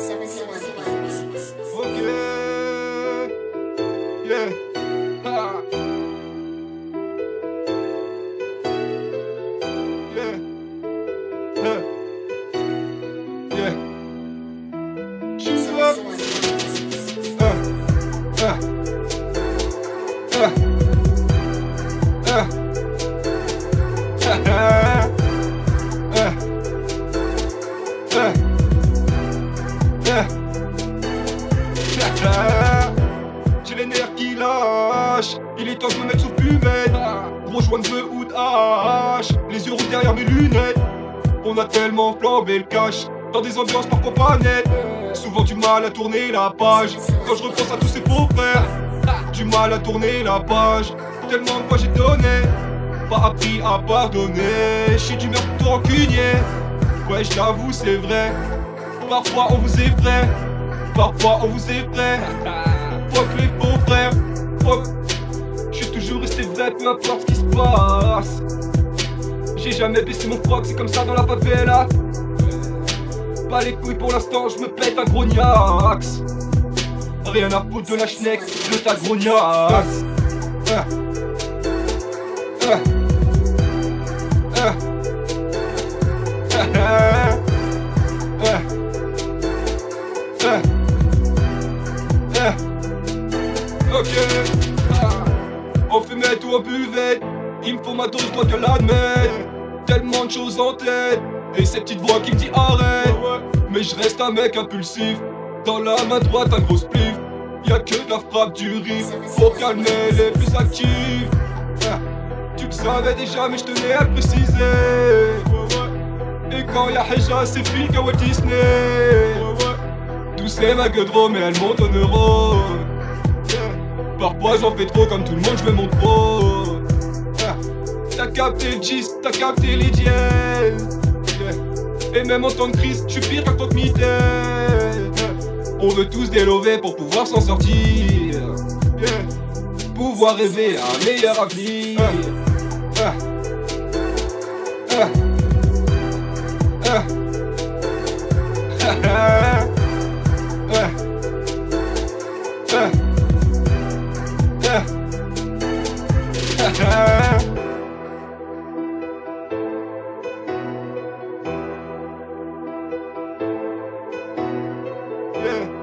Ok, yeah. Ah. Yeah. Huh. Yeah. Choose up. Uh. Uh. J'ai les nerfs qui lâchent, il est temps que je me mette sous fumette. Gros joint de ou de hache, les yeux rouges derrière mes lunettes. On a tellement flambé le cash, dans des ambiances parfois pas nettes. Souvent du mal à tourner la page, quand je repense à tous ces faux frères. Du mal à tourner la page, tellement de fois j'ai donné, pas appris à pardonner. J'suis du meurtre tout rancunier, ouais je l'avoue c'est vrai. Parfois on vous effraie, parfois on vous effraie. Fuck les faux frères, fuck. J'suis toujours resté vrai, peu importe ce qui se passe. J'ai jamais baissé mon froc, c'est comme ça dans la favela. Pas les couilles pour l'instant, je me pète un gros niax. Rien à foutre de la schneck, de ta grognasse. Ok, on fumette ou on buvette, il me faut ma dose, je dois te l'admettre. Tellement de choses en tête, et cette petite voix qui me dit arrête. Mais je reste un mec impulsif, dans la main droite un gros spliff. Y'a que de la frappe du riff, pour calmer les plus actifs. Tu le savais déjà mais je tenais à le préciser. Et quand y'a Heja c'est fille qu'à Walt Disney. Tous ces maguedros mais elles montent en euros. Parfois j'en fais trop comme tout le monde, je veux mon trop. T'as capté le gist, t'as capté les dièses. Et même en tant que Christ, je suis pire qu'en tant que mitaine. On veut tous délover pour pouvoir s'en sortir. Pouvoir rêver à un meilleur avenir. Yeah.